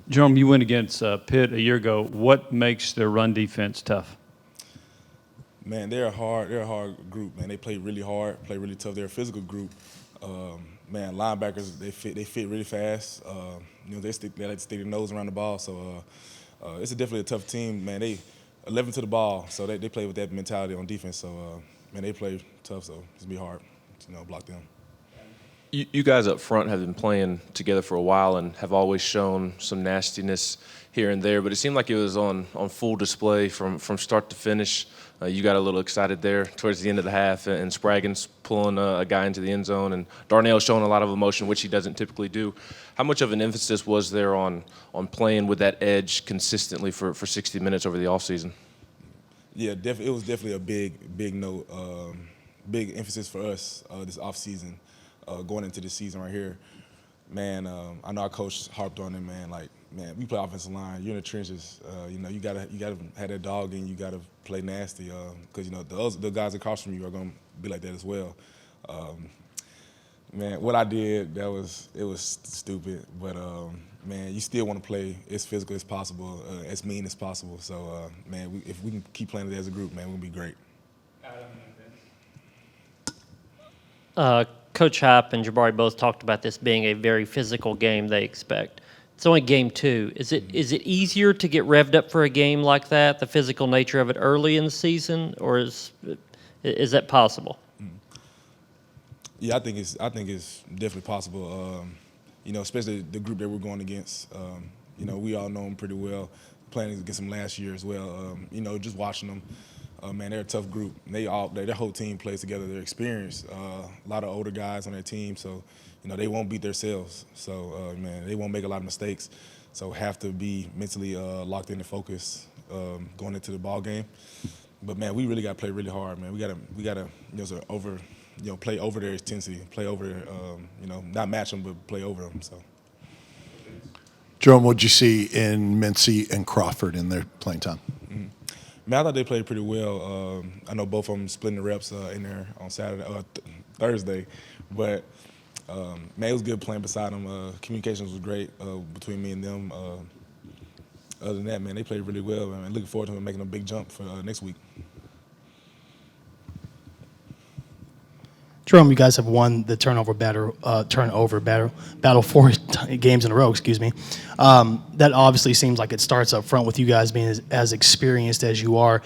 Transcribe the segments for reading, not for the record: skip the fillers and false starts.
Jerome, you went against Pitt a year ago. What makes their run defense tough? Man, they're a hard group. Man, they play really hard, play really tough. They're a physical group. Man, linebackers they fit really fast. They like to stick their nose around the ball. So it's definitely a tough team. Man, they 11 to the ball, so they play with that mentality on defense. So man, they play tough. So it's gonna be hard to block them. You guys up front have been playing together for a while and have always shown some nastiness here and there, but it seemed like it was on full display from start to finish. You got a little excited there towards the end of the half, and Spraggins pulling a guy into the end zone, and Darnell showing a lot of emotion, which he doesn't typically do. How much of an emphasis was there on playing with that edge consistently for 60 minutes over the offseason? Yeah, it was definitely a big note, big emphasis for us this offseason. Going into this season right here, man, I know our coach harped on it, man. Like, man, we play offensive line. You're in the trenches. You gotta have that dog in. You gotta play nasty, because the guys across from you are gonna be like that as well. Man, what I did, it was stupid, but man, you still want to play as physical as possible, as mean as possible. So, man, if we can keep playing it as a group, man, we're gonna be great. Coach Hype and Jabari both talked about this being a very physical game they expect. It's only game 2. Is it easier to get revved up for a game like that, the physical nature of it early in the season, or is that possible? Yeah, I think it's definitely possible. Especially the group that we're going against. We all know them pretty well. Playing against them last year as well. Just watching them. Man, they're a tough group. Their whole team plays together. They're experienced. A lot of older guys on their team, so they won't beat themselves. So man, they won't make a lot of mistakes. So have to be mentally locked in and focused going into the ball game. But man, we really got to play really hard, man. We gotta play over their intensity, play over not match them, but play over them. So. Jerome, what'd you see in Mincy and Crawford in their playing time? Man, I thought they played pretty well. I know both of them splitting the reps in there on Thursday, but man, it was good playing beside them. Communications was great between me and them. Other than that, man, they played really well. Man, looking forward to them making a big jump for next week. Jerome, you guys have won the turnover battle 4 games in a row. Excuse me. That obviously seems like it starts up front with you guys being as experienced as you are.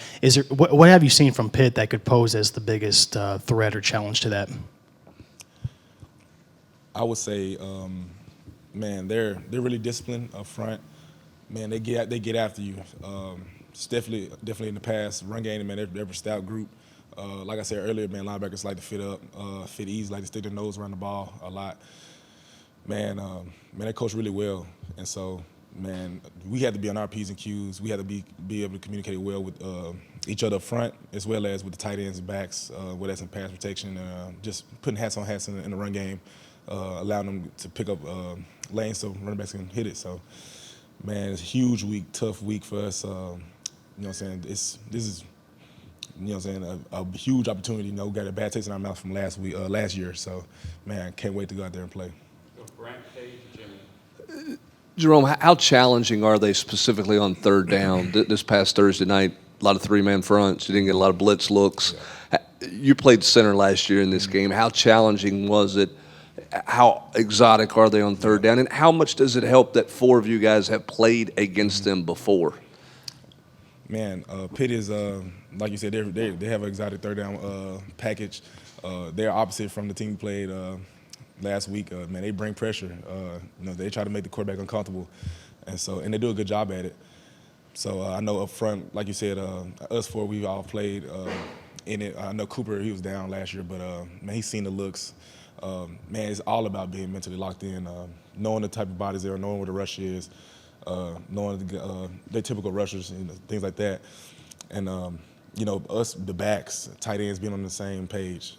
What have you seen from Pitt that could pose as the biggest threat or challenge to that? I would say, man, they're really disciplined up front. Man, they get after you. It's definitely in the past run game. Man, they're a stout group. Like I said earlier, man, linebackers like to fit up, fit easy, like to stick their nose around the ball a lot. Man, they coach really well, and so, man, we had to be on our P's and Q's. We had to be able to communicate well with each other up front, as well as with the tight ends and backs, whether that's in pass protection, just putting hats on hats in the run game, allowing them to pick up lanes so running backs can hit it. So, man, it's a huge week, tough week for us. What I'm saying? This is. A huge opportunity. Got a bad taste in our mouth from last year. So, man, can't wait to go out there and play. Jerome, how challenging are they specifically on third down? This past Thursday night, a lot of three-man fronts. You didn't get a lot of blitz looks. Yeah. You played center last year in this game. How challenging was it? How exotic are they on third down? And how much does it help that 4 of you guys have played against them before? Man, Pitt is, like you said, they have an exotic third down package. They're opposite from the team we played last week. Man, they bring pressure. They try to make the quarterback uncomfortable, and they do a good job at it. So I know up front, like you said, us 4, we all played in it. I know Cooper, he was down last year, but man, he's seen the looks. Man, it's all about being mentally locked in, knowing the type of bodies there, knowing where the rush is. Knowing their typical rushers and things like that. And, us, the backs, tight ends being on the same page.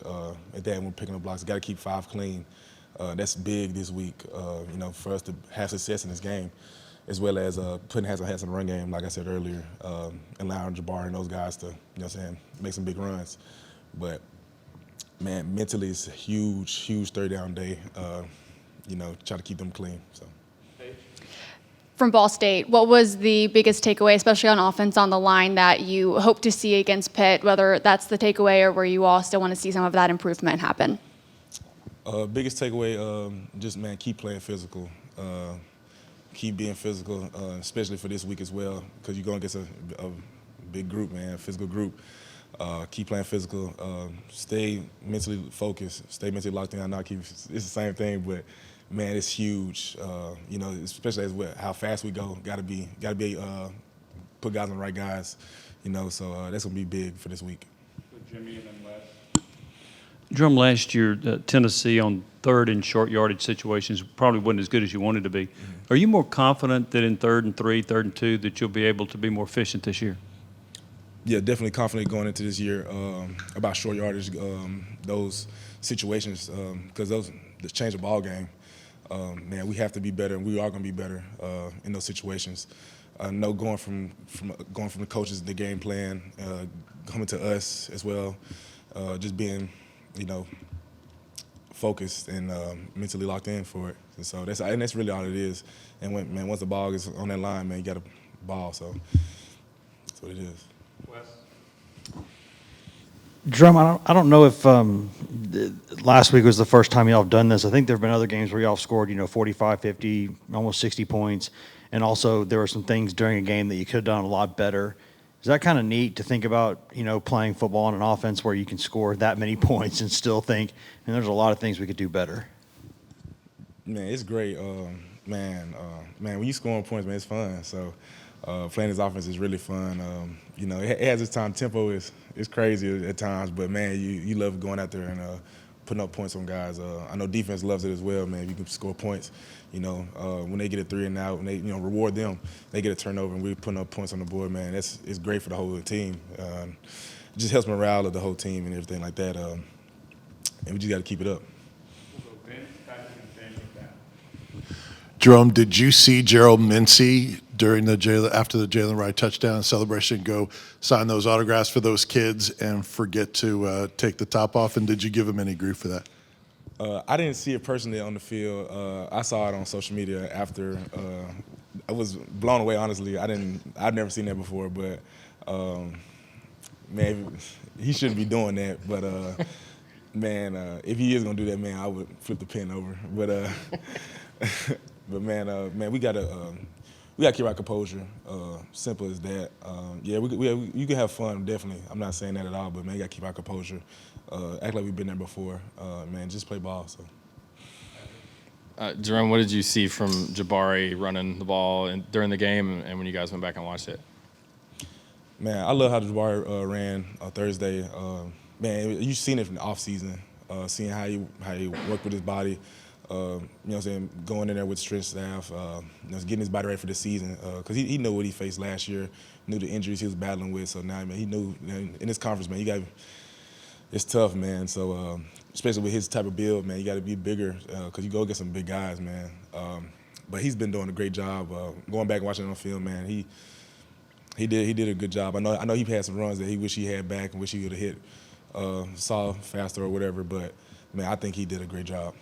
At that, when we're picking up blocks, got to keep 5 clean. That's big this week, for us to have success in this game, as well as putting hats on hats in the run game, like I said earlier, allowing Jabari and those guys to, make some big runs. But, man, mentally it's a huge third down day, try to keep them clean. So. from Ball State, what was the biggest takeaway, especially on offense on the line, that you hope to see against Pitt, whether that's the takeaway or where you all still want to see some of that improvement happen? Biggest takeaway, just, man, keep playing physical. Keep being physical, especially for this week as well, because you're going against a big group, man, physical group. Keep playing physical. Stay mentally focused. Stay mentally locked in. I know it's the same thing, but man, it's huge. Especially as how fast we go. Got to be put guys on the right guys. So that's gonna be big for this week. Jimmy and then Les. Jerome, last year, Tennessee on third and short yardage situations probably wasn't as good as you wanted to be. Are you more confident that in 3rd and 3, 3rd and 2, that you'll be able to be more efficient this year? Yeah, definitely confident going into this year about short yardage, those situations, because those change the ball game. Man, we have to be better, and we are going to be better in those situations. I know going from the coaches, the game plan, coming to us as well, just being, focused and mentally locked in for it. And so that's really all it is. And once the ball is on that line, man, you got to ball. So that's what it is. Drum, I don't know if last week was the first time y'all have done this. I think there have been other games where y'all have scored, 45, 50, almost 60 points. And also there were some things during a game that you could have done a lot better. Is that kind of neat to think about, playing football on an offense where you can score that many points and still think, and there's a lot of things we could do better? Man, it's great. Man, when you scoring points, man, it's fun. So playing this offense is really fun. It has its time. Tempo is crazy at times, but man, you love going out there and putting up points on guys. I know defense loves it as well, man. You can score points. When they get a 3 and out, and they reward them, they get a turnover, and we're putting up points on the board, man. It's great for the whole team. It just helps morale of the whole team and everything like that. And we just got to keep it up. Jerome, did you see Gerald Mincy after the Jalen Wright touchdown celebration go sign those autographs for those kids and forget to take the top off? And did you give him any grief for that? I didn't see it personally on the field. I saw it on social media after. I was blown away, honestly. I'd never seen that before, but man, he shouldn't be doing that. But man, if he is gonna do that, man, I would flip the pen over. But man, we gotta keep our composure. Simple as that. Yeah, you can have fun, definitely. I'm not saying that at all, but man, you gotta keep our composure. Act like we've been there before. Man, just play ball. So. Jerome, what did you see from Jabari running the ball during the game and when you guys went back and watched it? Man, I love how Jabari ran Thursday. Man, you've seen it from the offseason, seeing how he worked with his body. What I'm saying, going in there with strength staff, getting his body ready for the season. Because he knew what he faced last year, knew the injuries he was battling with. So now, man, he knew in this conference, man, it's tough, man. So especially with his type of build, man, you got to be bigger because you go against some big guys, man. But he's been doing a great job. Going back and watching it on film, man, he did a good job. I know he had some runs that he wish he had back and wish he would have hit saw faster or whatever. But man, I think he did a great job.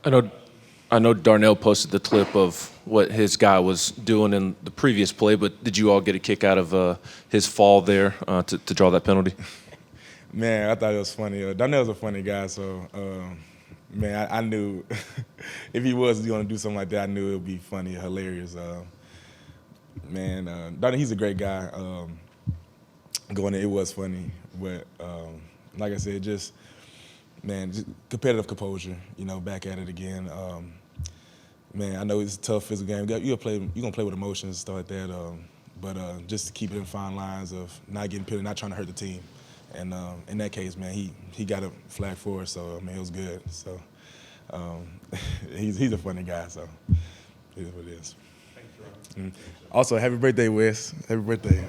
I know Darnell posted the clip of what his guy was doing in the previous play, but did you all get a kick out of his fall there to draw that penalty? Man, I thought it was funny. Darnell's a funny guy, so man, I knew if he was going to do something like that, I knew it would be funny, hilarious. Man, Darnell, he's a great guy. Going there, it was funny, but like I said, just competitive composure. Back at it again. Man, I know it's a tough physical game. You're gonna play with emotions and stuff like that. But just to keep it in fine lines of not getting pitted, not trying to hurt the team. And in that case, man, he got a flag for us, so I mean, it was good. So he's a funny guy, so it is what it is. Thanks, Rob. Also, happy birthday, Wes. Happy birthday.